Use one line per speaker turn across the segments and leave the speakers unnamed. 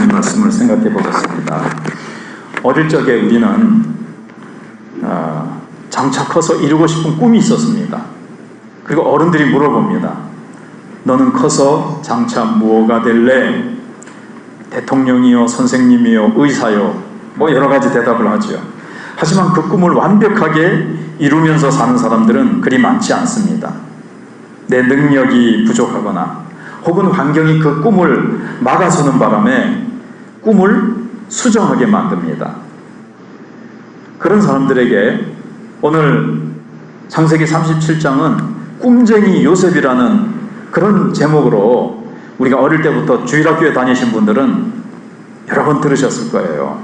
하나님 말씀을 생각해 보겠습니다. 어릴 적에 우리는 장차 커서 이루고 싶은 꿈이 있었습니다. 그리고 어른들이 물어봅니다. 너는 커서 장차 무엇가 될래? 대통령이요, 선생님이요, 의사요, 뭐 여러 가지 대답을 하죠. 하지만 그 꿈을 완벽하게 이루면서 사는 사람들은 그리 많지 않습니다. 내 능력이 부족하거나 혹은 환경이 그 꿈을 막아서는 바람에 꿈을 수정하게 만듭니다. 그런 사람들에게 오늘 창세기 37장은 꿈쟁이 요셉이라는 그런 제목으로 우리가 어릴 때부터 주일학교에 다니신 분들은 여러 번 들으셨을 거예요.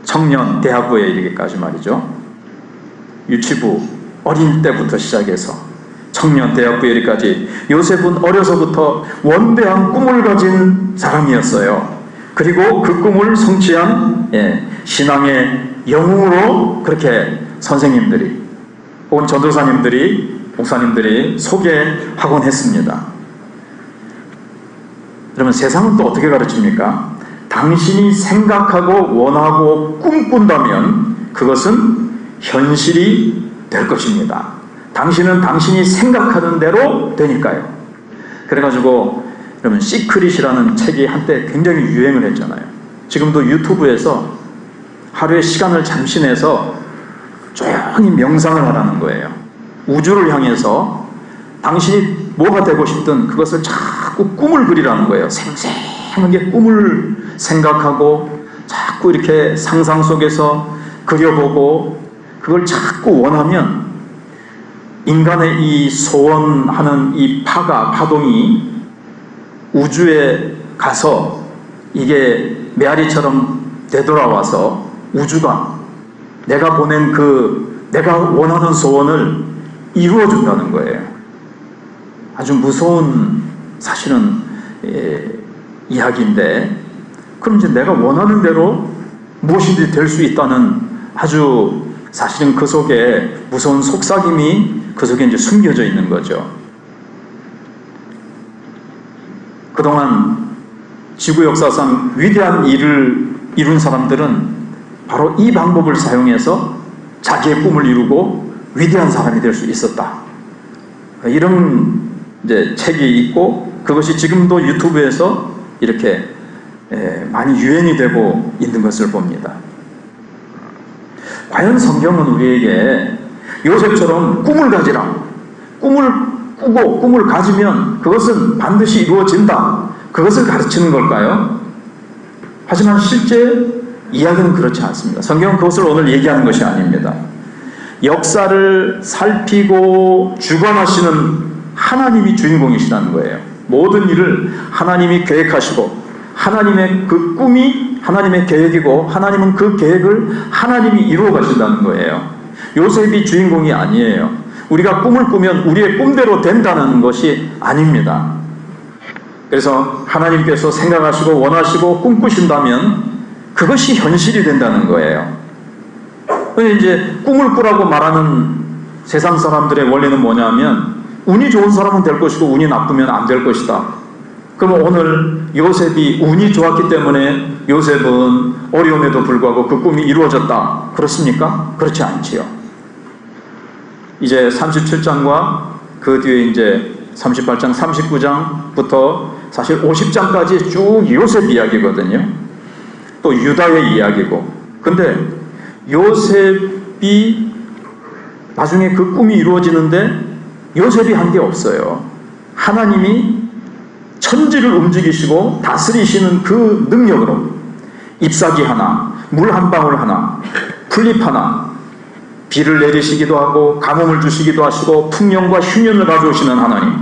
청년, 대학부에 이르기까지 말이죠. 유치부, 어린 때부터 시작해서 청년, 대학부에 이르기까지 요셉은 어려서부터 원대한 꿈을 가진 사람이었어요. 그리고 그 꿈을 성취한 신앙의 영웅으로 그렇게 선생님들이 혹은 전도사님들이 목사님들이 소개하곤 했습니다. 그러면 세상은 또 어떻게 가르칩니까? 당신이 생각하고 원하고 꿈꾼다면 그것은 현실이 될 것입니다. 당신은 당신이 생각하는 대로 되니까요. 그래가지고 그러면 시크릿이라는 책이 한때 굉장히 유행을 했잖아요. 지금도 유튜브에서 하루에 시간을 잠시 내서 조용히 명상을 하라는 거예요. 우주를 향해서 당신이 뭐가 되고 싶든 그것을 자꾸 꿈을 그리라는 거예요. 생생하게 꿈을 생각하고 자꾸 이렇게 상상 속에서 그려보고 그걸 자꾸 원하면 인간의 이 소원하는 이 파동이 우주에 가서 이게 메아리처럼 되돌아와서 우주가 내가 보낸 내가 원하는 소원을 이루어준다는 거예요. 아주 무서운 사실은 이야기인데 그럼 이제 내가 원하는 대로 무엇이든지 될 수 있다는 아주 사실은 그 속에 무서운 속삭임이 그 속에 이제 숨겨져 있는 거죠. 그동안 지구 역사상 위대한 일을 이룬 사람들은 바로 이 방법을 사용해서 자기의 꿈을 이루고 위대한 사람이 될 수 있었다. 이런 이제 책이 있고 그것이 지금도 유튜브에서 이렇게 많이 유행이 되고 있는 것을 봅니다. 과연 성경은 우리에게 요셉처럼 꿈을 가지라, 꿈을 꾸고 꿈을 가지면 그것은 반드시 이루어진다, 그것을 가르치는 걸까요? 하지만 실제 이야기는 그렇지 않습니다. 성경은 그것을 오늘 얘기하는 것이 아닙니다. 역사를 살피고 주관하시는 하나님이 주인공이시라는 거예요. 모든 일을 하나님이 계획하시고 하나님의 그 꿈이 하나님의 계획이고 하나님은 그 계획을 하나님이 이루어 가신다는 거예요. 요셉이 주인공이 아니에요. 우리가 꿈을 꾸면 우리의 꿈대로 된다는 것이 아닙니다. 그래서 하나님께서 생각하시고 원하시고 꿈꾸신다면 그것이 현실이 된다는 거예요. 근데 이제 꿈을 꾸라고 말하는 세상 사람들의 원리는 뭐냐면 운이 좋은 사람은 될 것이고 운이 나쁘면 안 될 것이다. 그럼 오늘 요셉이 운이 좋았기 때문에 요셉은 어려움에도 불구하고 그 꿈이 이루어졌다. 그렇습니까? 그렇지 않지요. 이제 37장과 그 뒤에 이제 38장, 39장부터 사실 50장까지 쭉 요셉 이야기거든요. 또 유다의 이야기고. 근데 요셉이 나중에 그 꿈이 이루어지는데 요셉이 한 게 없어요. 하나님이 천지를 움직이시고 다스리시는 그 능력으로 잎사귀 하나, 물 한 방울 하나, 풀잎 하나, 비를 내리시기도 하고 가뭄을 주시기도 하시고 풍년과 흉년을 가져오시는 하나님,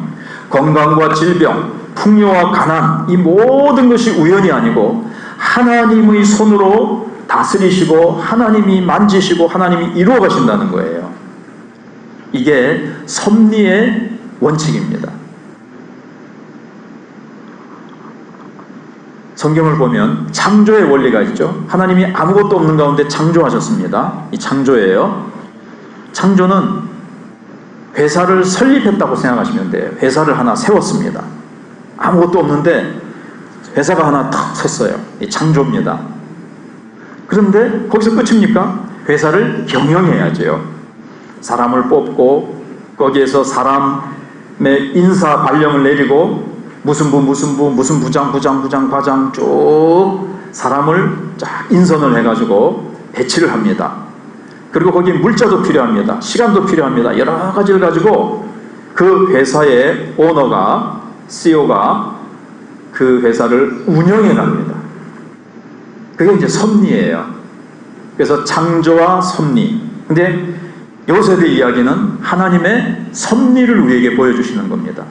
건강과 질병, 풍요와 가난, 이 모든 것이 우연이 아니고 하나님의 손으로 다스리시고 하나님이 만지시고 하나님이 이루어 가신다는 거예요. 이게 섭리의 원칙입니다. 성경을 보면 창조의 원리가 있죠. 하나님이 아무것도 없는 가운데 창조하셨습니다. 이 창조예요. 창조는 회사를 설립했다고 생각하시면 돼요. 회사를 하나 세웠습니다. 아무것도 없는데 회사가 하나 탁 섰어요. 이 창조입니다. 그런데 거기서 끝입니까? 회사를 경영해야죠. 사람을 뽑고 거기에서 사람의 인사 발령을 내리고 무슨 부장, 과장 쭉 사람을 쫙 인선을 해가지고 배치를 합니다. 그리고 거기에 물자도 필요합니다. 시간도 필요합니다. 여러 가지를 가지고 그 회사의 오너가, CEO가 그 회사를 운영해 갑니다. 그게 이제 섭리예요. 그래서 창조와 섭리. 근데 요셉의 이야기는 하나님의 섭리를 우리에게 보여주시는 겁니다.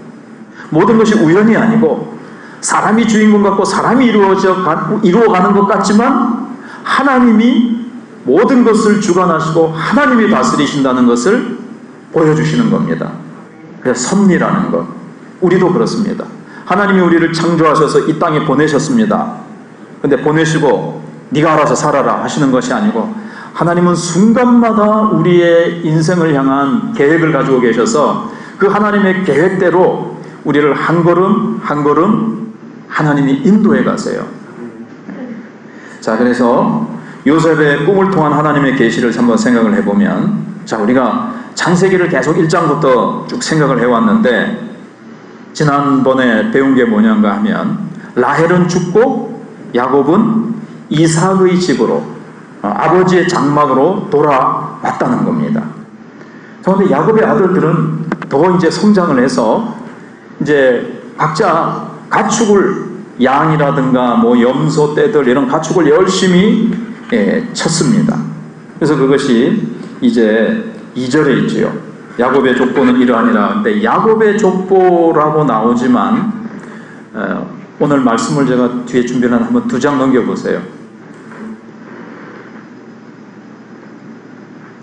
모든 것이 우연이 아니고 사람이 주인공 같고 사람이 이루어가는 것 같지만 하나님이 모든 것을 주관하시고 하나님이 다스리신다는 것을 보여주시는 겁니다. 그래서 섭리라는 것. 우리도 그렇습니다. 하나님이 우리를 창조하셔서 이 땅에 보내셨습니다. 근데 보내시고 네가 알아서 살아라 하시는 것이 아니고 하나님은 순간마다 우리의 인생을 향한 계획을 가지고 계셔서 그 하나님의 계획대로 우리를 한 걸음 한 걸음 하나님이 인도해 가세요. 자, 그래서 요셉의 꿈을 통한 하나님의 계시를 한번 생각을 해보면, 자, 우리가 창세기를 계속 1장부터 쭉 생각을 해왔는데 지난번에 배운 게 뭐냐가 하면 라헬은 죽고 야곱은 이삭의 집으로 아버지의 장막으로 돌아왔다는 겁니다. 그런데 야곱의 아들들은 더 이제 성장을 해서 이제 각자 가축을 양이라든가 뭐 염소, 떼들 이런 가축을 열심히 쳤습니다. 그래서 그것이 이제 2절에 있지요. 야곱의 족보는 이러하니라. 근데 야곱의 족보라고 나오지만 오늘 말씀을 제가 뒤에 준비한 한번 2장 넘겨보세요.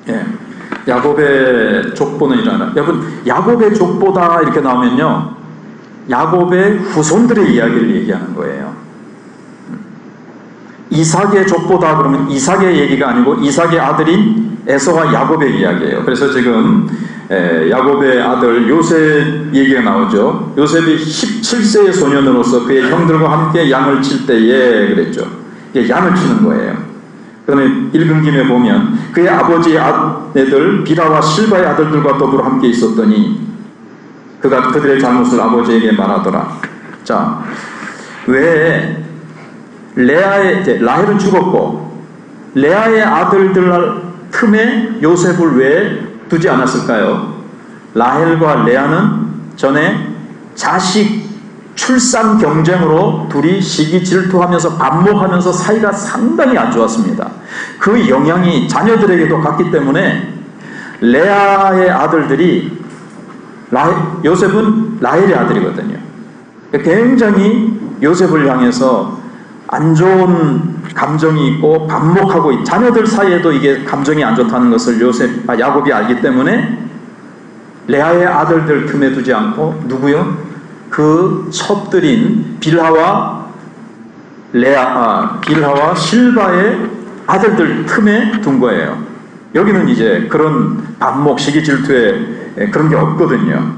예, 야곱의 족보는 이러하니라. 여러분, 야곱의 족보다 이렇게 나오면요, 야곱의 후손들의 이야기를 얘기하는 거예요. 이삭의 족보다 그러면 이삭의 얘기가 아니고 이삭의 아들인 에서와 야곱의 이야기예요. 그래서 지금 야곱의 아들 요셉 얘기가 나오죠. 요셉이 17세의 소년으로서 그의 형들과 함께 양을 칠 때에 그랬죠. 이게 양을 치는 거예요. 그다음에 읽은 김에 보면 그의 아버지의 아내들 비라와 실바의 아들들과 더불어 함께 있었더니 그가 그들의 잘못을 아버지에게 말하더라. 자, 왜 라헬은 죽었고 레아의 아들들 틈에 요셉을 왜 두지 않았을까요? 라헬과 레아는 전에 자식 출산 경쟁으로 둘이 시기 질투하면서 반목하면서 사이가 상당히 안 좋았습니다. 그 영향이 자녀들에게도 갔기 때문에 레아의 아들들이 요셉은 라헬의 아들이거든요. 굉장히 요셉을 향해서 안 좋은 감정이 있고 반목하고 자녀들 사이에도 이게 감정이 안 좋다는 것을 야곱이 알기 때문에 레아의 아들들 틈에 두지 않고 누구요? 그 첩들인 빌하와 실바의 아들들 틈에 둔 거예요. 여기는 이제 그런 반목, 시기 질투에 그런 게 없거든요.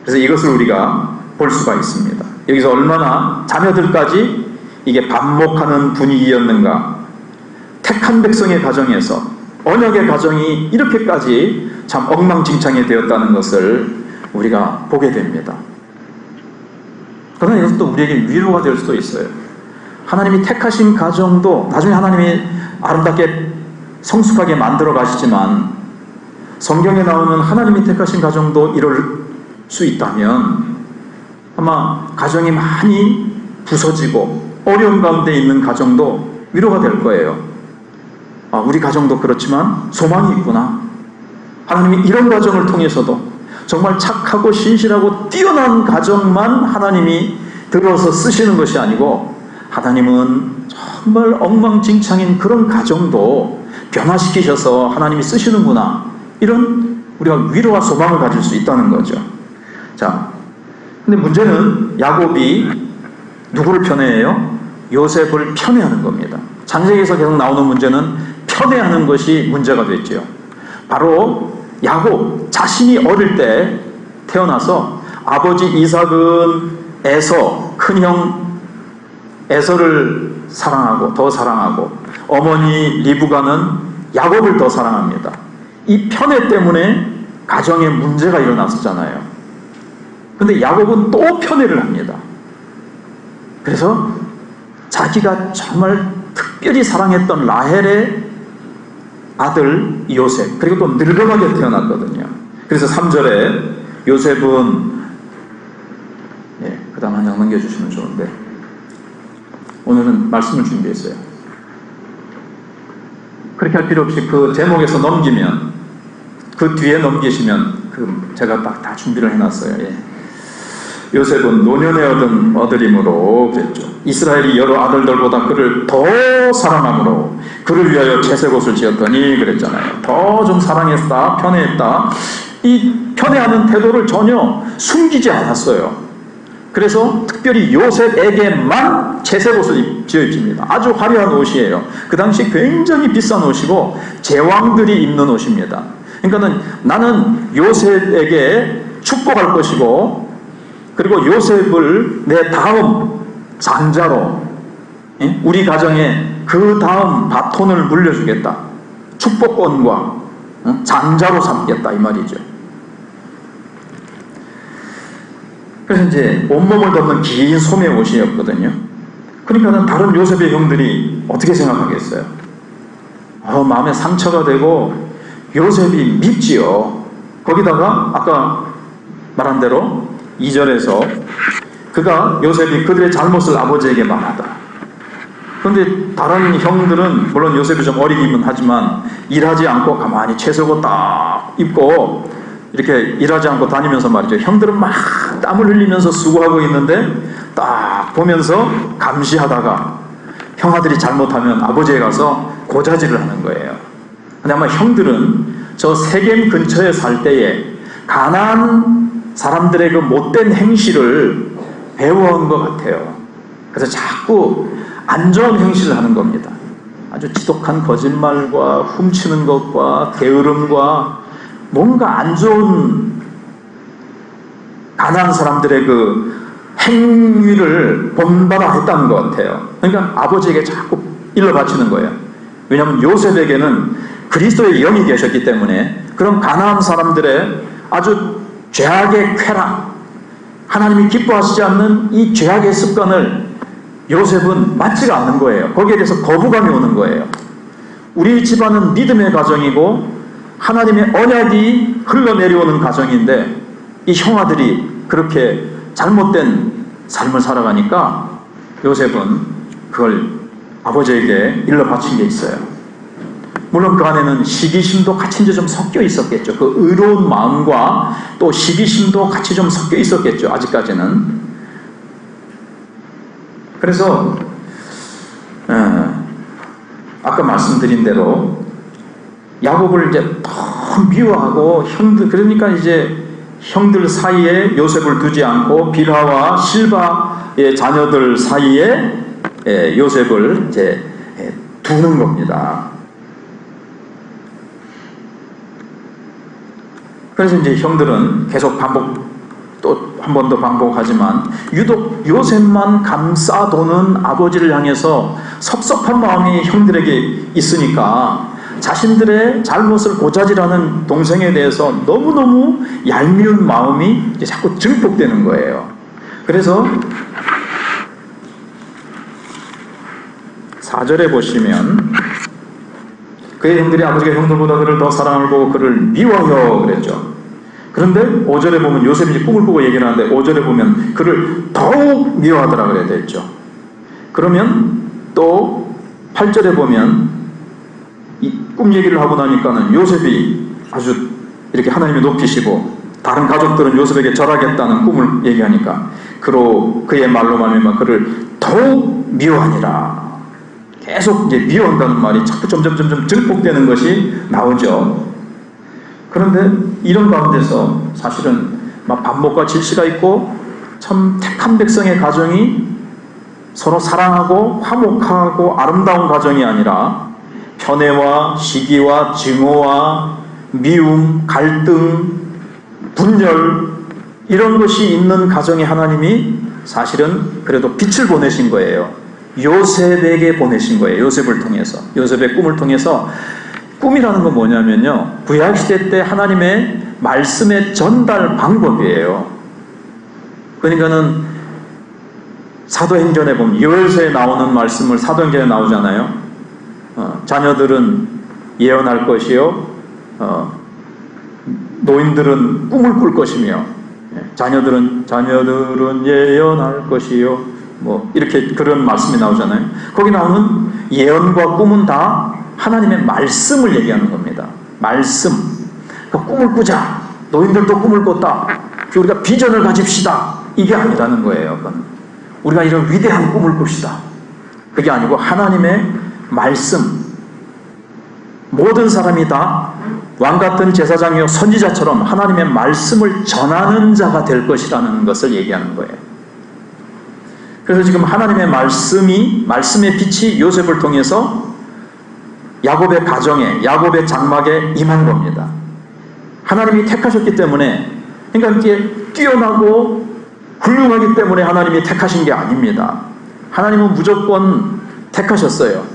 그래서 이것을 우리가 볼 수가 있습니다. 여기서 얼마나 자녀들까지 이게 반목하는 분위기였는가. 택한 백성의 가정에서 언약의 가정이 이렇게까지 참 엉망진창이 되었다는 것을 우리가 보게 됩니다. 그러나 이것도 우리에게 위로가 될 수도 있어요. 하나님이 택하신 가정도 나중에 하나님이 아름답게 성숙하게 만들어 가시지만 성경에 나오는 하나님이 택하신 가정도 이럴 수 있다면 아마 가정이 많이 부서지고 어려운 가운데 있는 가정도 위로가 될 거예요. 우리 가정도 그렇지만 소망이 있구나. 하나님이 이런 가정을 통해서도 정말 착하고 신실하고 뛰어난 가정만 하나님이 들어서 쓰시는 것이 아니고 하나님은 정말 엉망진창인 그런 가정도 변화시키셔서 하나님이 쓰시는구나. 이런 우리가 위로와 소망을 가질 수 있다는 거죠. 자, 근데 문제는 야곱이 누구를 편애해요? 요셉을 편애하는 겁니다. 창세기에서 계속 나오는 문제는 편애하는 것이 문제가 됐죠. 바로 야곱 자신이 어릴 때 태어나서 아버지 이삭은 에서 큰형 에서를 사랑하고 더 사랑하고 어머니 리브가는 야곱을 더 사랑합니다. 이 편애 때문에 가정에 문제가 일어났었잖아요. 근데 야곱은 또 편애를 합니다. 그래서 자기가 정말 특별히 사랑했던 라헬의 아들 요셉, 그리고 또 늙어나게 태어났거든요. 그래서 3절에 요셉은 그 다음 한 장 넘겨주시면 좋은데, 오늘은 말씀을 준비했어요. 그렇게 할 필요 없이 그 제목에서 넘기면, 그 뒤에 넘기시면 제가 딱 다 준비를 해놨어요. 요셉은 노년에 얻은 어들임으로 그랬죠. 이스라엘이 여러 아들들보다 그를 더 사랑함으로 그를 위하여 채색옷을 지었더니 그랬잖아요. 더 좀 사랑했다, 편애했다. 이 편애하는 태도를 전혀 숨기지 않았어요. 그래서 특별히 요셉에게만 채색옷을 지어 입힙니다. 아주 화려한 옷이에요. 그 당시 굉장히 비싼 옷이고 제왕들이 입는 옷입니다. 그러니까 나는 요셉에게 축복할 것이고, 그리고 요셉을 내 다음 장자로, 우리 가정에 그 다음 바톤을 물려주겠다. 축복권과 장자로 삼겠다, 이 말이죠. 그래서 이제 온몸을 덮는 긴 소매 옷이었거든요. 그러니까 다른 요셉의 형들이 어떻게 생각하겠어요? 마음에 상처가 되고 요셉이 밉지요. 거기다가 아까 말한 대로 2절에서 그가 요셉이 그들의 잘못을 아버지에게 말하다. 그런데 다른 형들은 물론 요셉이 좀 어리기는 하지만 일하지 않고 가만히 채색옷 딱 입고 이렇게 일하지 않고 다니면서 말이죠. 형들은 막 땀을 흘리면서 수고하고 있는데 딱 보면서 감시하다가 형아들이 잘못하면 아버지에 가서 고자질을 하는 거예요. 근데 아마 형들은 저 세겜 근처에 살 때에 가나안 사람들의 그 못된 행실을 배워온 것 같아요. 그래서 자꾸 안 좋은 행실을 하는 겁니다. 아주 지독한 거짓말과 훔치는 것과 게으름과 뭔가 안 좋은 가난한 사람들의 그 행위를 본받아 했다는 것 같아요. 그러니까 아버지에게 자꾸 일러 바치는 거예요. 왜냐하면 요셉에게는 그리스도의 영이 계셨기 때문에 그런 가난한 사람들의 아주 죄악의 쾌락, 하나님이 기뻐하시지 않는 이 죄악의 습관을 요셉은 맞지가 않는 거예요. 거기에 대해서 거부감이 오는 거예요. 우리 집안은 믿음의 가정이고 하나님의 언약이 흘러내려오는 가정인데 이 형아들이 그렇게 잘못된 삶을 살아가니까 요셉은 그걸 아버지에게 일러 바친 게 있어요. 물론 그 안에는 시기심도 같이 이제 좀 섞여 있었겠죠. 그 의로운 마음과 또 시기심도 같이 좀 섞여 있었겠죠. 아직까지는. 그래서 아까 말씀드린 대로 야곱을 이제 더 미워하고 그러니까 이제 형들 사이에 요셉을 두지 않고 빌하와 실바의 자녀들 사이에 요셉을 이제 두는 겁니다. 그래서 이제 형들은 계속 또 한 번 더 반복하지만 유독 요셉만 감싸도는 아버지를 향해서 섭섭한 마음이 형들에게 있으니까 자신들의 잘못을 고자질하는 동생에 대해서 너무너무 얄미운 마음이 이제 자꾸 증폭되는 거예요. 그래서 4절에 보시면 그의 형들이 아버지가 형들보다 그를 더 사랑하고 그를 미워하여 그랬죠. 그런데 5절에 보면 요셉이 이제 꿈을 꾸고 얘기를 하는데 5절에 보면 그를 더욱 미워하더라 그래야 되죠. 그러면 또 8절에 보면 이 꿈 얘기를 하고 나니까는 요셉이 아주 이렇게 하나님이 높이시고 다른 가족들은 요셉에게 절하겠다는 꿈을 얘기하니까 그의 말로 말미암아 그를 더욱 미워하니라. 계속 이제 미워한다는 말이 자꾸 점점 증폭되는 것이 나오죠. 그런데 이런 가운데서 사실은 막 반목과 질시가 있고 참 택한 백성의 가정이 서로 사랑하고 화목하고 아름다운 가정이 아니라 편애와 시기와 증오와 미움, 갈등, 분열 이런 것이 있는 가정에 하나님이 사실은 그래도 빛을 보내신 거예요. 요셉에게 보내신 거예요. 요셉을 통해서. 요셉의 꿈을 통해서. 꿈이라는 건 뭐냐면요, 구약시대 때 하나님의 말씀의 전달 방법이에요. 그러니까는 사도행전에 보면 요엘서에 나오는 말씀을 사도행전에 나오잖아요. 자녀들은 예언할 것이요, 노인들은 꿈을 꿀 것이며, 자녀들은 예언할 것이요, 뭐 이렇게 그런 말씀이 나오잖아요. 거기 나오는 예언과 꿈은 다 하나님의 말씀을 얘기하는 겁니다. 말씀. 그러니까 꿈을 꾸자. 노인들도 꿈을 꿨다. 우리가 비전을 가집시다. 이게 아니라는 거예요. 그건. 우리가 이런 위대한 꿈을 꿉시다. 그게 아니고 하나님의 말씀. 모든 사람이 다 왕같은 제사장이요 선지자처럼 하나님의 말씀을 전하는 자가 될 것이라는 것을 얘기하는 거예요. 그래서 지금 하나님의 말씀의 빛이 요셉을 통해서 야곱의 가정에, 야곱의 장막에 임한 겁니다. 하나님이 택하셨기 때문에, 그러니까 이게 뛰어나고 훌륭하기 때문에 하나님이 택하신 게 아닙니다. 하나님은 무조건 택하셨어요.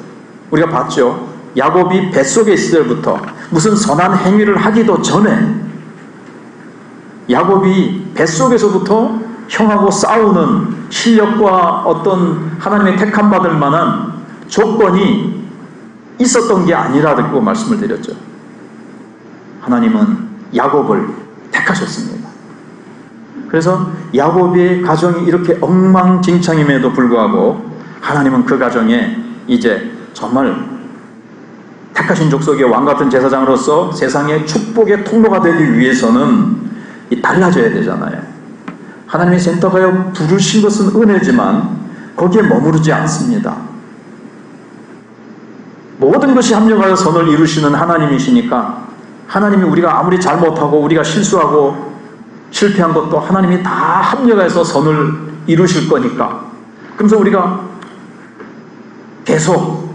우리가 봤죠. 야곱이 뱃속에 있을 때부터 무슨 선한 행위를 하기도 전에 야곱이 뱃속에서부터 형하고 싸우는 실력과 어떤 하나님의 택함 받을 만한 조건이 있었던 게 아니라고 말씀을 드렸죠. 하나님은 야곱을 택하셨습니다. 그래서 야곱의 가정이 이렇게 엉망진창임에도 불구하고 하나님은 그 가정에 이제 정말 택하신 족속의 왕같은 제사장으로서 세상의 축복의 통로가 되기 위해서는 달라져야 되잖아요. 하나님의 센터가요 부르신 것은 은혜지만 거기에 머무르지 않습니다. 모든 것이 합력하여 선을 이루시는 하나님이시니까 하나님이 우리가 아무리 잘못하고 우리가 실수하고 실패한 것도 하나님이 다 합력해서 선을 이루실 거니까, 그러면서 우리가 계속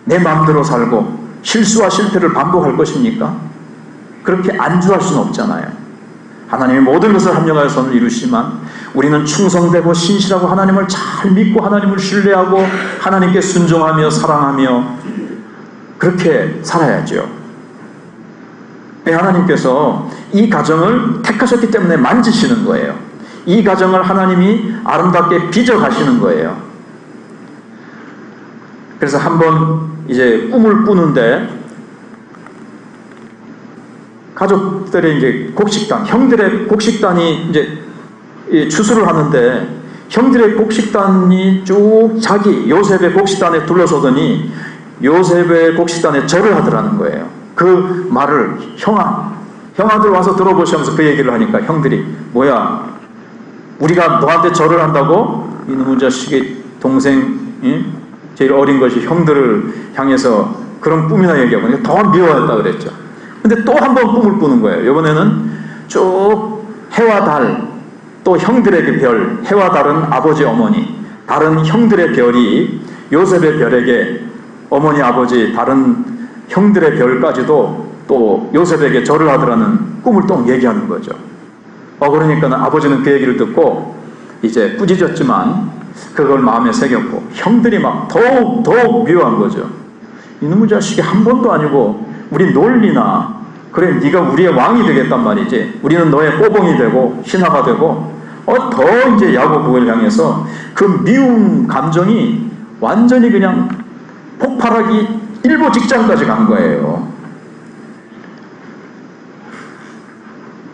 내 마음대로 살고 실수와 실패를 반복할 것입니까? 그렇게 안주할 수는 없잖아요. 하나님이 모든 것을 합력하여 선을 이루시지만 우리는 충성되고 신실하고 하나님을 잘 믿고 하나님을 신뢰하고 하나님께 순종하며 사랑하며 그렇게 살아야죠. 하나님께서 이 가정을 택하셨기 때문에 만지시는 거예요. 이 가정을 하나님이 아름답게 빚어 가시는 거예요. 그래서 한번 이제 꿈을 꾸는데 가족들의 이제 곡식단, 형들의 곡식단이 이제 추수를 하는데 형들의 곡식단이 쭉 자기 요셉의 곡식단에 둘러서더니 요셉의 곡식단에 절을 하더라는 거예요. 그 말을 형아들 와서 들어보시면서 그 얘기를 하니까 형들이 뭐야, 우리가 너한테 절을 한다고? 이놈의 자식의 동생 제일 어린 것이 형들을 향해서 그런 꿈이나 얘기하고 더 미워했다 그랬죠. 근데 또 한 번 꿈을 꾸는 거예요. 이번에는 쭉 해와 달, 또 형들의 그 별, 해와 달은 아버지 어머니, 다른 형들의 별이 요셉의 별에게 어머니 아버지 다른 형들의 별까지도 또 요셉에게 절을 하더라는 꿈을 또 얘기하는 거죠. 그러니까 아버지는 그 얘기를 듣고 이제 꾸짖었지만 그걸 마음에 새겼고 형들이 막 더욱 미워한 거죠. 이놈의 자식이 한 번도 아니고 우리 놀리나, 그래 네가 우리의 왕이 되겠단 말이지, 우리는 너의 꼬봉이 되고 신하가 되고, 더 이제 야곱을 향해서 그 미운 감정이 완전히 그냥 폭발하기 일보 직전까지 간 거예요.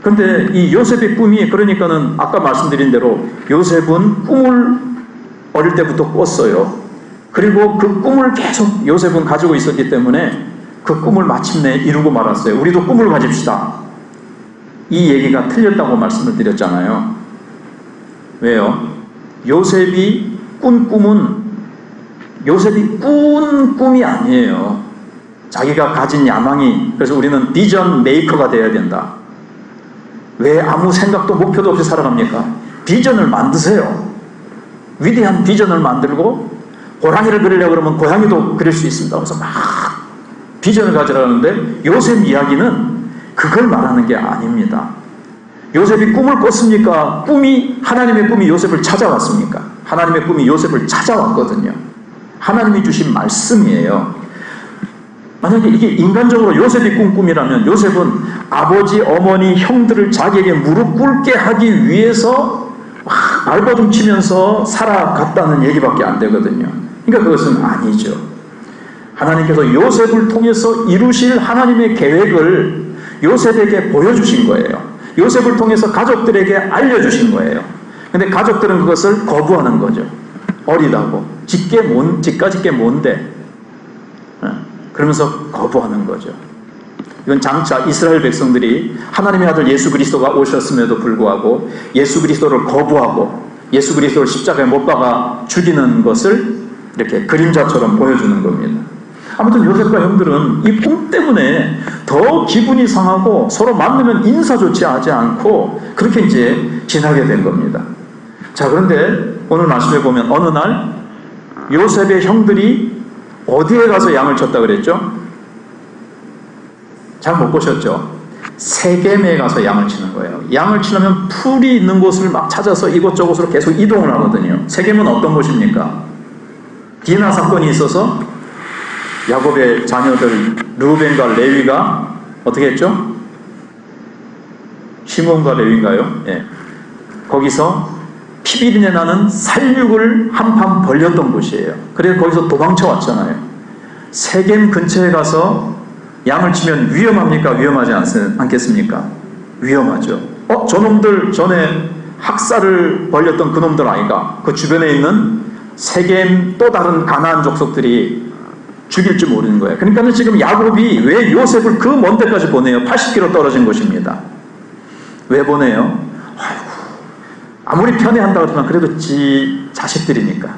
근데 이 요셉의 꿈이, 그러니까는 아까 말씀드린 대로 요셉은 꿈을 어릴 때부터 꿨어요. 그리고 그 꿈을 계속 요셉은 가지고 있었기 때문에 그 꿈을 마침내 이루고 말았어요. 우리도 꿈을 가집시다. 이 얘기가 틀렸다고 말씀을 드렸잖아요. 왜요? 요셉이 꾼 꿈은 요셉이 꾼 꿈이 아니에요. 자기가 가진 야망이, 그래서 우리는 비전 메이커가 돼야 된다. 왜 아무 생각도 목표도 없이 살아갑니까? 비전을 만드세요. 위대한 비전을 만들고 고양이를 그리려고 그러면 고양이도 그릴 수 있습니다. 그래서 막 비전을 가지라는데 요셉 이야기는 그걸 말하는 게 아닙니다. 요셉이 꿈을 꿨습니까? 하나님의 꿈이 요셉을 찾아왔습니까? 하나님의 꿈이 요셉을 찾아왔거든요. 하나님이 주신 말씀이에요. 만약에 이게 인간적으로 요셉이 꾼 꿈이라면 요셉은 아버지, 어머니, 형들을 자기에게 무릎 꿇게 하기 위해서 막 발버둥 치면서 살아갔다는 얘기밖에 안 되거든요. 그러니까 그것은 아니죠. 하나님께서 요셉을 통해서 이루실 하나님의 계획을 요셉에게 보여주신 거예요. 요셉을 통해서 가족들에게 알려주신 거예요. 근데 가족들은 그것을 거부하는 거죠. 어리다고. 집가 짓게 뭔데? 그러면서 거부하는 거죠. 이건 장차 이스라엘 백성들이 하나님의 아들 예수 그리스도가 오셨음에도 불구하고 예수 그리스도를 거부하고 예수 그리스도를 십자가에 못 박아 죽이는 것을 이렇게 그림자처럼 보여주는 겁니다. 아무튼 요셉과 형들은 이 꿈 때문에 더 기분이 상하고 서로 만나면 인사조차 하지 않고 그렇게 이제 지나게 된 겁니다. 자, 그런데 오늘 말씀에 보면 어느 날 요셉의 형들이 어디에 가서 양을 쳤다 그랬죠? 잘 못 보셨죠? 세겜에 가서 양을 치는 거예요. 양을 치려면 풀이 있는 곳을 막 찾아서 이곳저곳으로 계속 이동을 하거든요. 세겜은 어떤 곳입니까? 디나 사건이 있어서 야곱의 자녀들 르우벤과 레위가 어떻게 했죠? 시몬과 레위인가요? 예. 거기서 피비린내 나는 살육을 한판 벌렸던 곳이에요. 그래서 거기서 도망쳐 왔잖아요. 세겜 근처에 가서 양을 치면 위험합니까? 위험하지 않겠습니까? 위험하죠. 저놈들 전에 학살을 벌렸던 그놈들 아이가 그 주변에 있는 세겜 또 다른 가나안 족속들이 죽일 줄 모르는 거예요. 그러니까 지금 야곱이 왜 요셉을 그 먼 데까지 보내요? 80km 떨어진 곳입니다. 왜 보내요? 아무리 편애한다고 하지만 그래도 지 자식들이니까.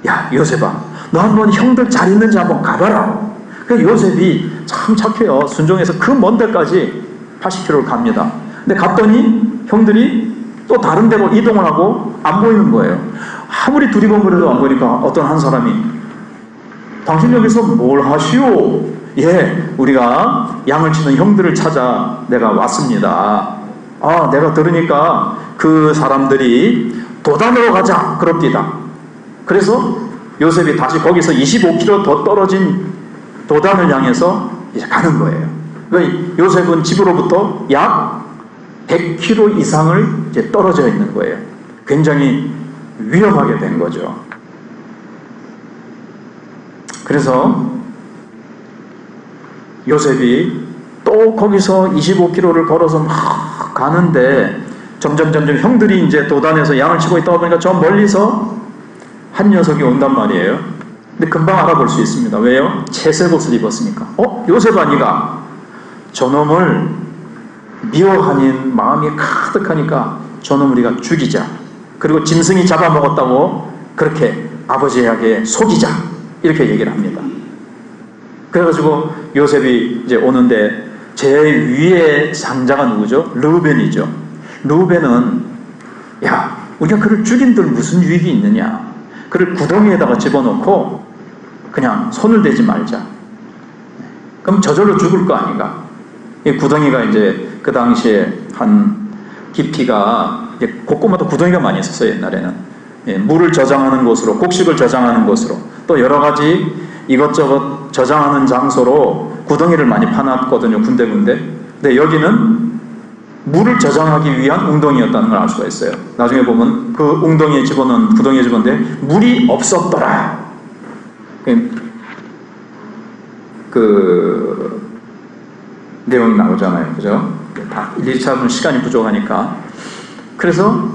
야, 요셉아, 너 한번 형들 잘 있는지 한번 가봐라. 그래서 요셉이 참 착해요. 순종해서 그 먼 데까지 80km를 갑니다. 근데 갔더니 형들이 또 다른 데로 이동을 하고 안 보이는 거예요. 아무리 두리번거려도 안 보니까 어떤 한 사람이 당신 여기서 뭘 하시오? 예, 우리가 양을 치는 형들을 찾아 내가 왔습니다. 내가 들으니까 그 사람들이 도단으로 가자 그럽디다. 그래서 요셉이 다시 거기서 25km 더 떨어진 도단을 향해서 이제 가는 거예요. 그러니까 요셉은 집으로부터 약 100km 이상을 이제 떨어져 있는 거예요. 굉장히 위험하게 된 거죠. 그래서 요셉이 또 거기서 25km를 걸어서 막 가는데 점점 형들이 이제 도단에서 양을 치고 있다 보니까 저 멀리서 한 녀석이 온단 말이에요. 근데 금방 알아볼 수 있습니다. 왜요? 채색 옷을 입었으니까. 요셉 아니가? 저놈을 미워하는 마음이 가득하니까 저놈을 우리가 죽이자. 그리고 짐승이 잡아먹었다고 그렇게 아버지에게 속이자. 이렇게 얘기를 합니다. 그래가지고 요셉이 이제 오는데 제일 위에 상자가 누구죠? 르우벤이죠. 르우벤은 야, 우리가 그를 죽인들 무슨 유익이 있느냐? 그를 구덩이에다가 집어넣고 그냥 손을 대지 말자. 그럼 저절로 죽을 거 아닌가? 이 구덩이가 이제 그 당시에 한 깊이가 곳곳마다 구덩이가 많이 있었어요. 옛날에는 물을 저장하는 곳으로, 곡식을 저장하는 곳으로, 또 여러 가지 이것저것 저장하는 장소로 구덩이를 많이 파놨거든요. 군데군데. 근데 여기는 물을 저장하기 위한 웅덩이였다는 걸 알 수가 있어요. 나중에 보면 그 웅덩이에 집어넣은, 구덩이에 집어넣는데 물이 없었더라. 그 내용이 나오잖아요. 그죠? 다 일일이 찾으면 시간이 부족하니까. 그래서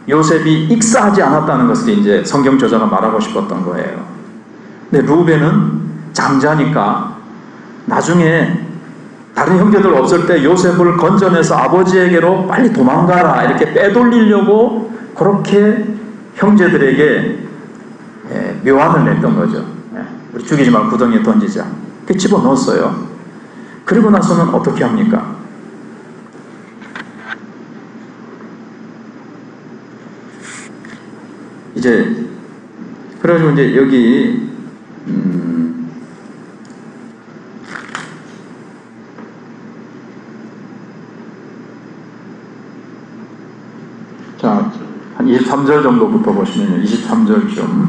요셉이 익사하지 않았다는 것을 이제 성경 저자가 말하고 싶었던 거예요. 근데 루벤은 장자니까 나중에 다른 형제들 없을 때 요셉을 건져내서 아버지에게로 빨리 도망가라 이렇게 빼돌리려고 그렇게 형제들에게 묘안을 냈던 거죠. 우리 죽이지 말고 구덩이에 던지자. 그렇게 집어넣었어요. 그리고 나서는 어떻게 합니까? 이제 그래가지고 이제 여기 자, 한 23절 정도부터 보시면요. 23절쯤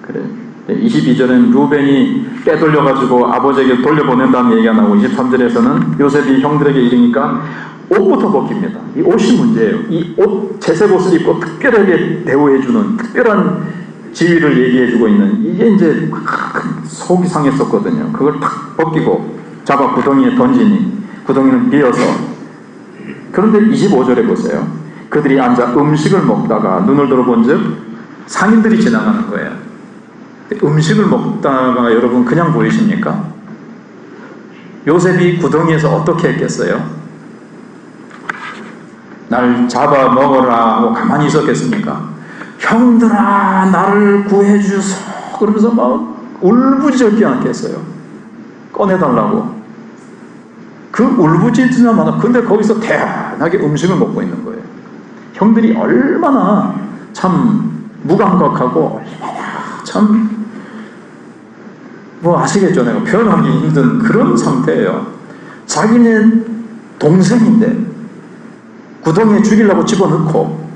그래. 22절엔 루벤이 빼돌려가지고 아버지에게 돌려보낸다는 얘기가 나오고 23절에서는 요셉이 형들에게 이르니까 옷부터 벗깁니다. 이 옷이 문제예요. 이 옷, 채색 옷을 입고 특별하게 대우해주는 특별한 지위를 얘기해주고 있는 이게 이제 속이 상했었거든요. 그걸 탁 벗기고 잡아 구덩이에 던지니 구덩이는 비어서. 그런데 25절에 보세요. 그들이 앉아 음식을 먹다가 눈을 들어본즉 상인들이 지나가는 거예요. 음식을 먹다가 여러분 그냥 보이십니까? 요셉이 구덩이에서 어떻게 했겠어요? 날 잡아 먹어라 하고 가만히 있었겠습니까? 형들아 나를 구해주소 그러면서 막 울부짖었지 않겠어요? 꺼내달라고. 그 울부짖으나마나 근데 거기서 대단하게 음식을 먹고 있는 거예요. 형들이 얼마나 참 무감각하고 얼마나 참 뭐 아시겠죠? 내가 표현하기 힘든 그런 상태예요. 자기네 동생인데 구덩이에 죽이려고 집어넣고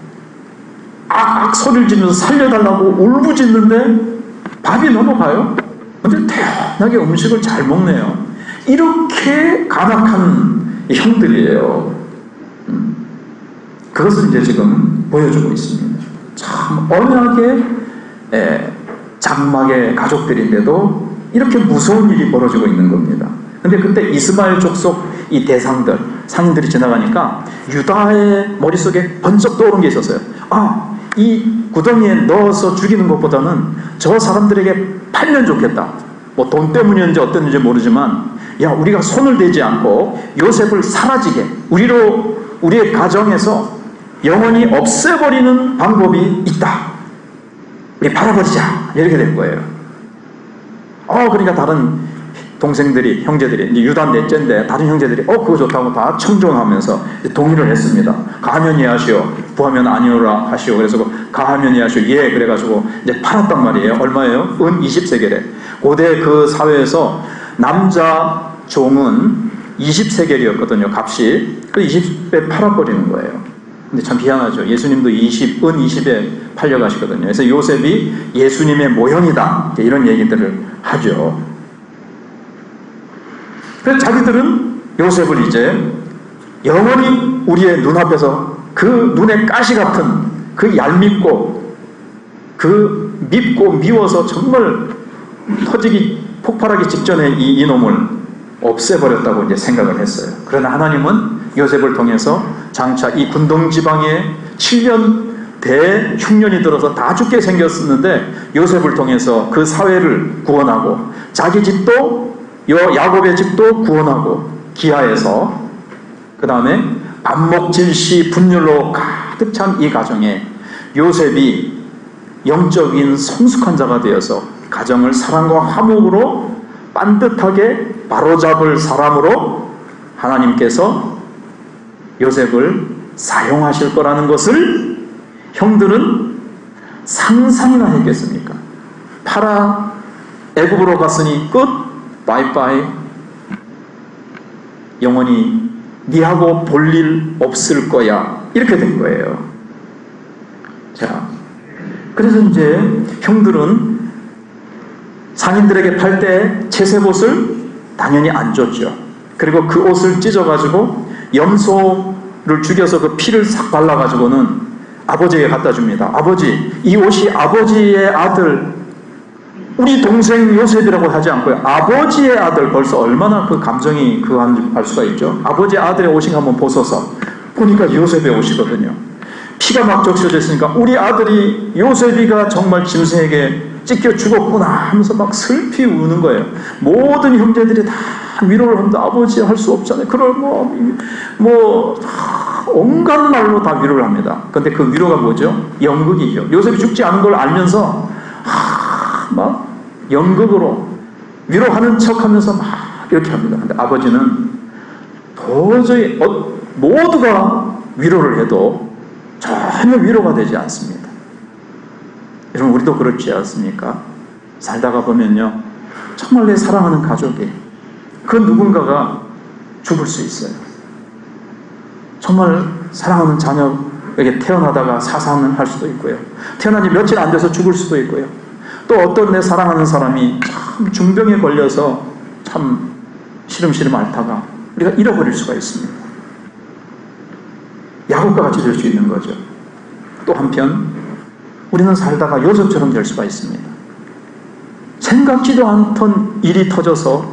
악 소리를 지르면서 살려달라고 울부짖는데 밥이 넘어가요? 근데 태연하게 음식을 잘 먹네요. 이렇게 간악한 형들이에요. 그것을 이제 지금 보여주고 있습니다. 참 언약의 장막의 가족들인데도 이렇게 무서운 일이 벌어지고 있는 겁니다. 근데 그때 이스마엘 족속 이 대상들, 상인들이 지나가니까 유다의 머릿속에 번쩍 떠오른 게 있었어요. 아, 이 구덩이에 넣어서 죽이는 것보다는 저 사람들에게 팔면 좋겠다. 뭐 돈 때문이었는지 어땠는지 모르지만 야, 우리가 손을 대지 않고 요셉을 사라지게 우리의 가정에서 영원히 없애버리는 방법이 있다. 우리 팔아버리자. 이렇게 된 거예요. 그러니까 다른 동생들이, 형제들이, 이제 유다 넷째인데 다른 형제들이 그거 좋다고 다 청종하면서 동의를 했습니다. 가하면 예하시오, 부하면 아니오라 하시오. 그래서 가하면 예하시오, 예, 그래가지고 이제 팔았단 말이에요. 얼마예요? 은 20세겔에. 고대 그 사회에서 남자 종은 20세겔이었거든요, 값이. 그 20배 팔아버리는 거예요. 근데 참 희한하죠. 예수님도 은 20에 팔려가시거든요. 그래서 요셉이 예수님의 모형이다. 이런 얘기들을 하죠. 그래서 자기들은 요셉을 이제 영원히 우리의 눈앞에서 그 눈에 가시 같은 그 얄밉고 그 밉고 미워서 정말 폭발하기 직전에 이놈을 없애버렸다고 이제 생각을 했어요. 그러나 하나님은 요셉을 통해서 장차 이 군동 지방에 7년 대흉년이 들어서 다 죽게 생겼었는데 요셉을 통해서 그 사회를 구원하고 자기 집도 야곱의 집도 구원하고 기하에서 그 다음에 안목질시 분열로 가득 찬 이 가정에 요셉이 영적인 성숙한 자가 되어서 가정을 사랑과 화목으로 반듯하게 바로잡을 사람으로 하나님께서 요셉을 사용하실 거라는 것을 형들은 상상이나 했겠습니까? 애굽으로 갔으니 끝, 바이바이, 영원히 니하고 볼 일 없을 거야, 이렇게 된 거예요. 자, 그래서 이제 형들은 상인들에게 팔 때 채색 옷을 당연히 안 줬죠. 그리고 그 옷을 찢어가지고 염소를 죽여서 그 피를 싹 발라가지고는 아버지에게 갖다 줍니다. 아버지, 이 옷이 아버지의 아들, 우리 동생 요셉이라고 하지 않고요. 아버지의 아들, 벌써 얼마나 그 감정이 알 수가 있죠. 아버지의 아들의 옷이 한번 벗어서 보니까 요셉의 옷이거든요. 피가 막 적셔져 있으니까 우리 아들이 요셉이가 정말 짐승에게 찢겨 죽었구나 하면서 막 슬피 우는 거예요. 모든 형제들이 다 위로를 하는데 아버지 할 수 없잖아요. 그걸 온갖 말로 다 위로를 합니다. 근데 그 위로가 뭐죠? 연극이죠. 요셉이 죽지 않은 걸 알면서 막 연극으로 위로하는 척 하면서 막 이렇게 합니다. 근데 아버지는 도저히 모두가 위로를 해도 전혀 위로가 되지 않습니다. 여러분, 우리도 그렇지 않습니까? 살다가 보면요, 정말 내 사랑하는 가족이 그 누군가가 죽을 수 있어요. 정말 사랑하는 자녀에게 태어나다가 사산을 할 수도 있고요. 태어난 지 며칠 안 돼서 죽을 수도 있고요. 또 어떤 내 사랑하는 사람이 참 중병에 걸려서 참 시름시름 앓다가 우리가 잃어버릴 수가 있습니다. 야곱과 같이 될 수 있는 거죠. 또 한편 우리는 살다가 요셉처럼 될 수가 있습니다. 생각지도 않던 일이 터져서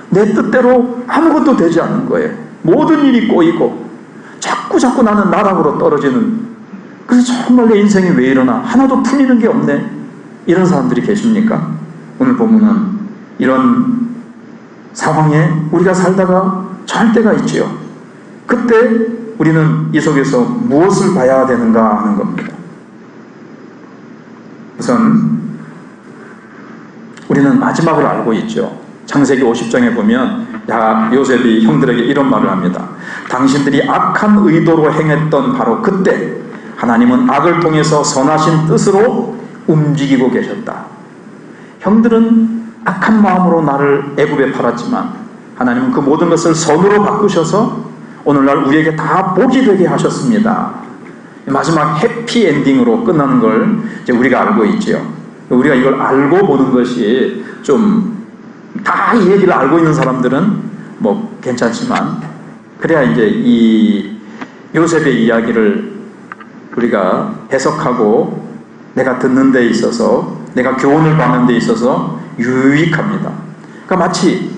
내 뜻대로 아무것도 되지 않는 거예요. 모든 일이 꼬이고 자꾸 나는 나락으로 떨어지는, 그래서 정말 내 인생이 왜 이러나 하나도 풀리는 게 없네, 이런 사람들이 계십니까? 오늘 본문은 이런 상황에 우리가 살다가 잘 때가 있지요. 그때 우리는 이 속에서 무엇을 봐야 되는가 하는 겁니다. 우선 우리는 마지막을 알고 있죠. 창세기 50장에 보면 요셉이 형들에게 이런 말을 합니다. 당신들이 악한 의도로 행했던 바로 그때 하나님은 악을 통해서 선하신 뜻으로 움직이고 계셨다. 형들은 악한 마음으로 나를 애굽에 팔았지만 하나님은 그 모든 것을 선으로 바꾸셔서 오늘날 우리에게 다 복이 되게 하셨습니다. 마지막 해피엔딩으로 끝나는 걸 이제 우리가 알고 있죠. 우리가 이걸 알고 보는 것이 좀, 다 이 얘기를 알고 있는 사람들은 뭐 괜찮지만, 그래야 이제 이 요셉의 이야기를 우리가 해석하고 내가 듣는 데 있어서, 내가 교훈을 받는 데 있어서 유익합니다. 그러니까 마치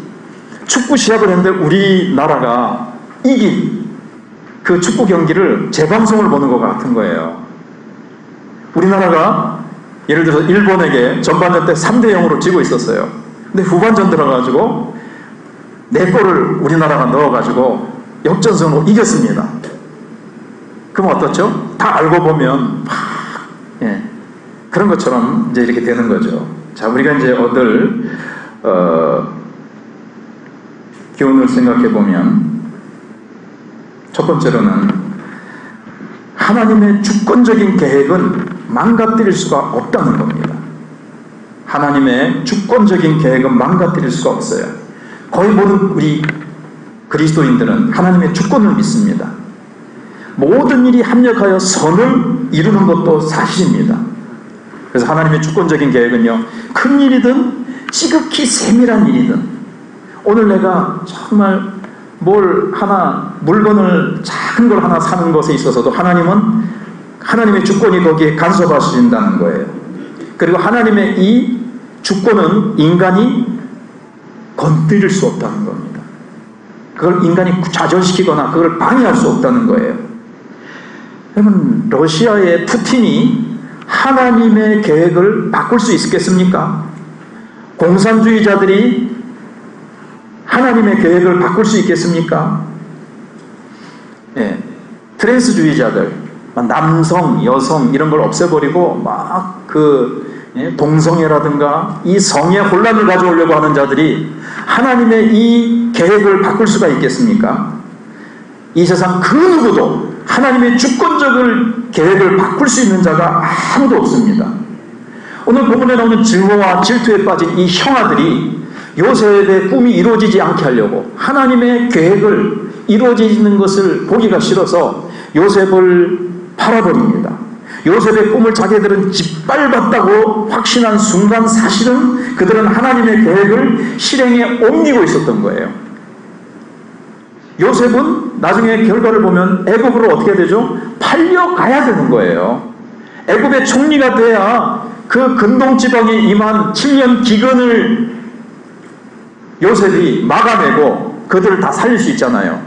축구 시합을 했는데 우리나라가 이긴 그 축구 경기를 재방송을 보는 것 같은 거예요. 우리나라가 예를 들어서 일본에게 전반전 때 3대0으로 지고 있었어요. 근데 후반전 들어가지고 4골을 우리나라가 넣어가지고 역전승으로 이겼습니다. 그럼 어떻죠? 다 알고 보면 그런 것처럼 이제 이렇게 되는 거죠. 자, 우리가 이제 얻을 교훈을 생각해 보면, 첫 번째로는 하나님의 주권적인 계획은 망가뜨릴 수가 없다는 겁니다. 하나님의 주권적인 계획은 망가뜨릴 수가 없어요. 거의 모든 우리 그리스도인들은 하나님의 주권을 믿습니다. 모든 일이 합력하여 선을 이루는 것도 사실입니다. 그래서 하나님의 주권적인 계획은요, 큰 일이든 지극히 세밀한 일이든, 오늘 내가 정말 물건을 작은 걸 하나 사는 것에 있어서도 하나님의 주권이 거기에 간섭하신다는 거예요. 그리고 하나님의 이 주권은 인간이 건드릴 수 없다는 겁니다. 그걸 인간이 좌절시키거나 그걸 방해할 수 없다는 거예요. 그러면 러시아의 푸틴이 하나님의 계획을 바꿀 수 있겠습니까? 공산주의자들이 하나님의 계획을 바꿀 수 있겠습니까? 트랜스주의자들, 남성, 여성 이런 걸 없애버리고 동성애라든가 이 성의 혼란을 가져오려고 하는 자들이 하나님의 이 계획을 바꿀 수가 있겠습니까? 이 세상 그 누구도 하나님의 주권적인 계획을 바꿀 수 있는 자가 아무도 없습니다. 오늘 본문에 나오는 증오와 질투에 빠진 이 형아들이 요셉의 꿈이 이루어지지 않게 하려고 하나님의 계획을 이루어지는 것을 보기가 싫어서 요셉을 팔아버립니다. 요셉의 꿈을 자기들은 짓밟았다고 확신한 순간 사실은 그들은 하나님의 계획을 실행에 옮기고 있었던 거예요. 요셉은 나중에 결과를 보면 애굽으로 어떻게 되죠? 팔려가야 되는 거예요. 애굽의 총리가 돼야 그 근동지방에 임한 7년 기근을 요셉이 막아내고 그들을 다 살릴 수 있잖아요.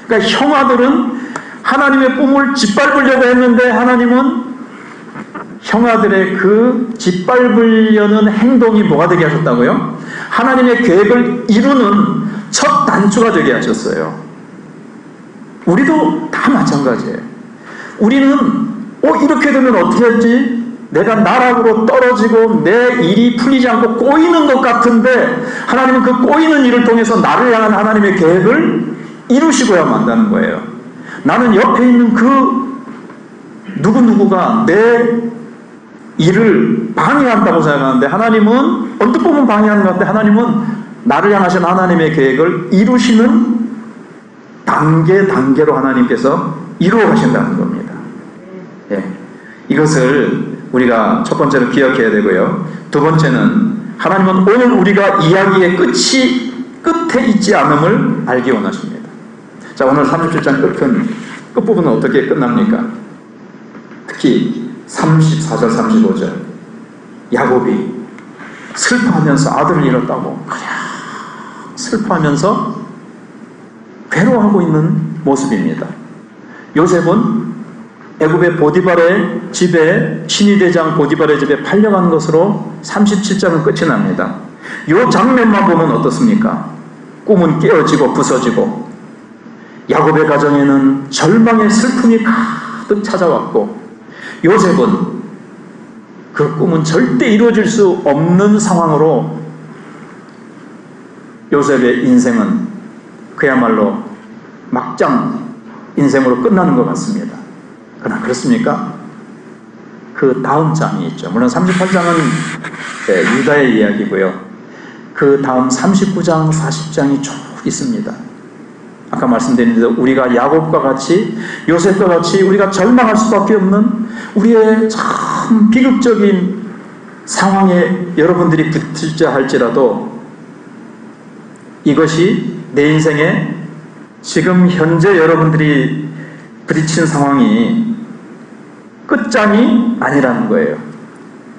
그러니까 형아들은 하나님의 꿈을 짓밟으려고 했는데 하나님은 형아들의 그 짓밟으려는 행동이 뭐가 되게 하셨다고요? 하나님의 계획을 이루는 첫 단추가 되게 하셨어요. 우리도 다 마찬가지예요. 우리는 이렇게 되면 어떻게 했지? 내가 나락으로 떨어지고 내 일이 풀리지 않고 꼬이는 것 같은데 하나님은 그 꼬이는 일을 통해서 나를 향한 하나님의 계획을 이루시고야 만다는 거예요. 나는 옆에 있는 그 누구누구가 내 일을 방해한다고 생각하는데 하나님은 언뜻 보면 방해하는 것 같은데 하나님은 나를 향하신 하나님의 계획을 이루시는 단계로 하나님께서 이루어 가신다는 겁니다. 이것을 우리가 첫 번째로 기억해야 되고요. 두 번째는 하나님은 오늘 우리가 이야기의 끝에 있지 않음을 알기 원하십니다. 자, 오늘 37장 끝부분은 어떻게 끝납니까? 특히 34절 35절 야곱이 슬퍼하면서 아들을 잃었다고 그냥 슬퍼하면서 괴로워하고 있는 모습입니다. 요셉은 애굽의 보디발의 집에, 신위대장 보디발의 집에 팔려간 것으로 37장은 끝이 납니다. 이 장면만 보면 어떻습니까? 꿈은 깨어지고 부서지고 야곱의 가정에는 절망의 슬픔이 가득 찾아왔고 요셉은 그 꿈은 절대 이루어질 수 없는 상황으로 요셉의 인생은 그야말로 막장 인생으로 끝나는 것 같습니다. 그러나 그렇습니까? 그 다음 장이 있죠. 물론 38장은 유다의 이야기고요. 그 다음 39장, 40장이 쭉 있습니다. 아까 말씀드린 대로 우리가 야곱과 같이 요셉과 같이 우리가 절망할 수밖에 없는 우리의 참 비극적인 상황에 여러분들이 붙을자 할지라도 이것이 내 인생에 지금 현재 여러분들이 부딪힌 상황이 끝장이 아니라는 거예요.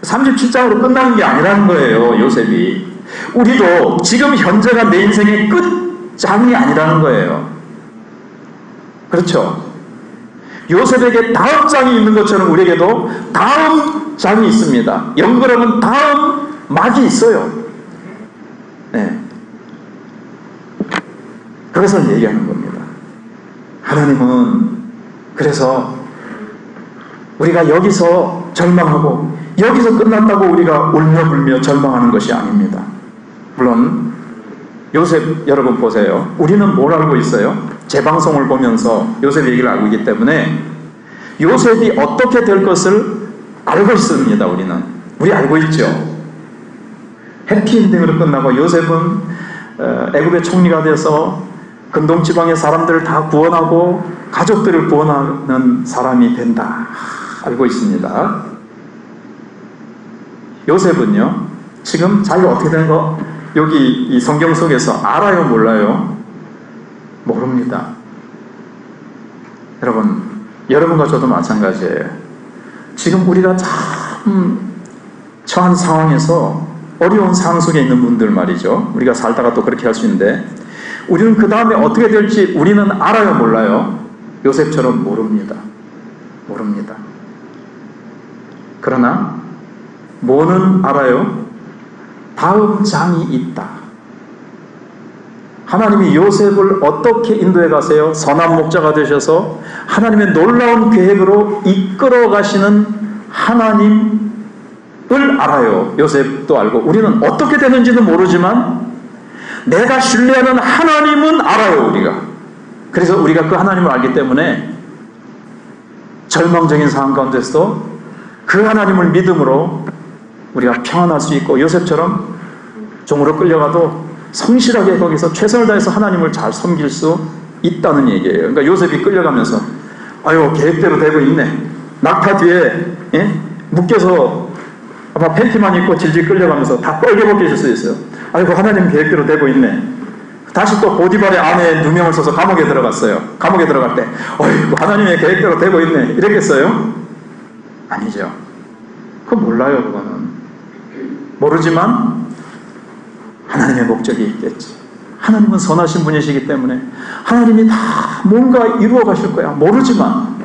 37장으로 끝나는 게 아니라는 거예요. 요셉이. 우리도 지금 현재가 내 인생의 끝장이 아니라는 거예요. 그렇죠? 요셉에게 다음 장이 있는 것처럼 우리에게도 다음 장이 있습니다. 연결하면 다음 막이 있어요. 네. 그것을 얘기하는 겁니다. 하나님은 그래서 우리가 여기서 절망하고 여기서 끝났다고 우리가 울며불며 절망하는 것이 아닙니다. 물론 요셉 여러분 보세요. 우리는 뭘 알고 있어요? 제 방송을 보면서 요셉 얘기를 알고 있기 때문에 요셉이 어떻게 될 것을 알고 있습니다. 우리 알고 있죠. 해피엔딩으로 끝나고 요셉은 애굽의 총리가 돼서 근동지방의 사람들을 다 구원하고 가족들을 구원하는 사람이 된다. 알고 있습니다. 요셉은요, 지금 자기가 어떻게 되는 거 여기 이 성경 속에서 알아요, 몰라요? 모릅니다. 여러분과 저도 마찬가지예요. 지금 우리가 참 처한 상황에서 어려운 상황 속에 있는 분들 말이죠. 우리가 살다가 또 그렇게 할 수 있는데 우리는 그 다음에 어떻게 될지 우리는 알아요, 몰라요? 요셉처럼 모릅니다. 그러나 뭐는 알아요? 다음 장이 있다. 하나님이 요셉을 어떻게 인도해 가세요? 선한 목자가 되셔서 하나님의 놀라운 계획으로 이끌어 가시는 하나님을 알아요. 요셉도 알고 우리는 어떻게 되는지는 모르지만 내가 신뢰하는 하나님은 알아요. 우리가. 그래서 우리가 그 하나님을 알기 때문에 절망적인 상황 가운데서도 그 하나님을 믿음으로 우리가 평안할 수 있고 요셉처럼 종으로 끌려가도 성실하게 거기서 최선을 다해서 하나님을 잘 섬길 수 있다는 얘기예요. 그러니까 요셉이 끌려가면서 아유 계획대로 되고 있네. 낙타 뒤에 묶여서 아마 팬티만 입고 질질 끌려가면서 다 뻘게 벗겨질 수 있어요. 아이고 하나님 계획대로 되고 있네. 다시 또 보디발의 아내의 누명을 써서 감옥에 들어갔어요. 감옥에 들어갈 때 어이구 하나님의 계획대로 되고 있네. 이랬겠어요? 아니죠. 그거 몰라요. 그거는. 모르지만 하나님의 목적이 있겠지. 하나님은 선하신 분이시기 때문에 하나님이 다 뭔가 이루어 가실 거야. 모르지만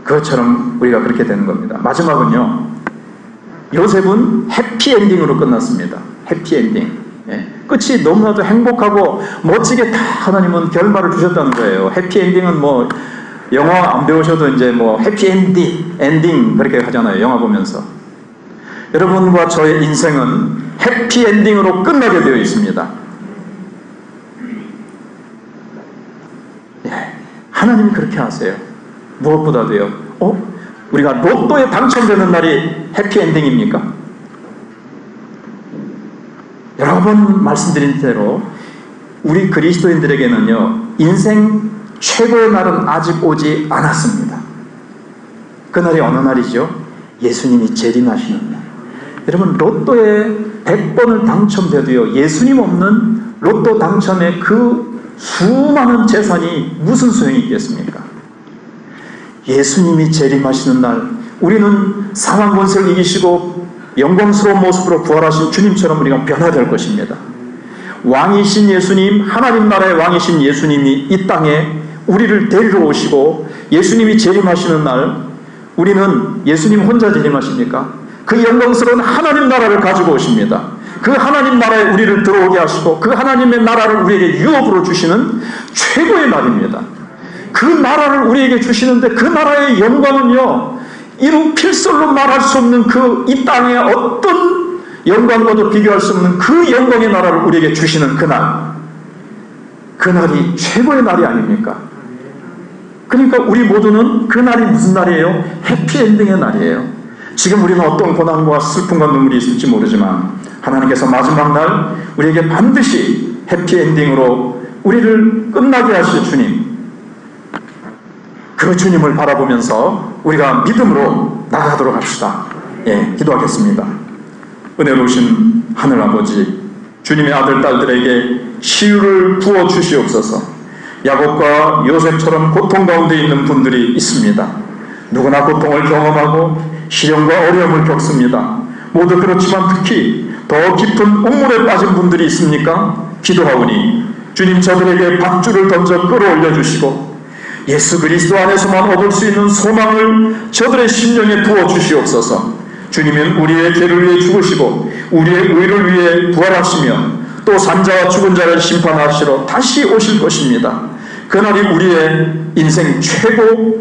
그것처럼 우리가 그렇게 되는 겁니다. 마지막은요. 요셉은 해피엔딩으로 끝났습니다. 해피엔딩. 끝이 너무나도 행복하고 멋지게 다 하나님은 결말을 주셨다는 거예요. 해피엔딩은 뭐 영화 안 배우셔도 이제 뭐 해피엔딩 그렇게 하잖아요. 영화 보면서. 여러분과 저의 인생은 해피엔딩으로 끝나게 되어 있습니다. 하나님이 그렇게 하세요. 무엇보다도요. 우리가 로또에 당첨되는 날이 해피엔딩입니까? 여러 번 말씀드린 대로 우리 그리스도인들에게는요. 인생 최고의 날은 아직 오지 않았습니다. 그 날이 어느 날이죠? 예수님이 재림하시는 날. 여러분, 로또에 100번을 당첨돼도요, 예수님 없는 로또 당첨의 그 수많은 재산이 무슨 소용이 있겠습니까? 예수님이 재림하시는 날, 우리는 사망 권세를 이기시고 영광스러운 모습으로 부활하신 주님처럼 우리가 변화될 것입니다. 왕이신 예수님, 하나님 나라의 왕이신 예수님이 이 땅에 우리를 데리러 오시고 예수님이 재림하시는 날, 우리는 예수님 혼자 재림하십니까? 그 영광스러운 하나님 나라를 가지고 오십니다. 그 하나님 나라에 우리를 들어오게 하시고 그 하나님의 나라를 우리에게 유업으로 주시는 최고의 날입니다. 그 나라를 우리에게 주시는데 그 나라의 영광은요, 이루 필설로 말할 수 없는 그 이 땅의 어떤 영광과도 비교할 수 없는 그 영광의 나라를 우리에게 주시는 그날, 그 날이 최고의 날이 아닙니까? 그러니까 우리 모두는 그 날이 무슨 날이에요? 해피엔딩의 날이에요. 지금 우리는 어떤 고난과 슬픔과 눈물이 있을지 모르지만 하나님께서 마지막 날 우리에게 반드시 해피엔딩으로 우리를 끝나게 하실 주님, 그 주님을 바라보면서 우리가 믿음으로 나아가도록 합시다. 예, 기도하겠습니다. 은혜로우신 하늘아버지, 주님의 아들 딸들에게 치유를 부어 주시옵소서. 야곱과 요셉처럼 고통 가운데 있는 분들이 있습니다. 누구나 고통을 경험하고 시련과 어려움을 겪습니다. 모두 그렇지만 특히 더 깊은 우물에 빠진 분들이 있습니까? 기도하오니 주님, 저들에게 밧줄을 던져 끌어올려 주시고 예수 그리스도 안에서만 얻을 수 있는 소망을 저들의 심령에 부어 주시옵소서. 주님은 우리의 죄를 위해 죽으시고 우리의 의를 위해 부활하시며 또 산자와 죽은 자를 심판하시러 다시 오실 것입니다. 그날이 우리의 인생 최고의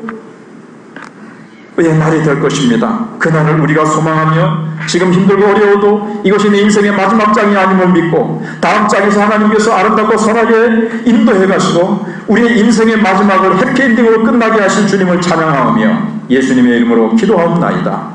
날이 될 것입니다. 그날을 우리가 소망하며 지금 힘들고 어려워도 이것이 내 인생의 마지막 장이 아님을 믿고 다음 장에서 하나님께서 아름답고 선하게 인도해 가시고 우리의 인생의 마지막을 해피엔딩으로 끝나게 하신 주님을 찬양하며 예수님의 이름으로 기도하옵나이다.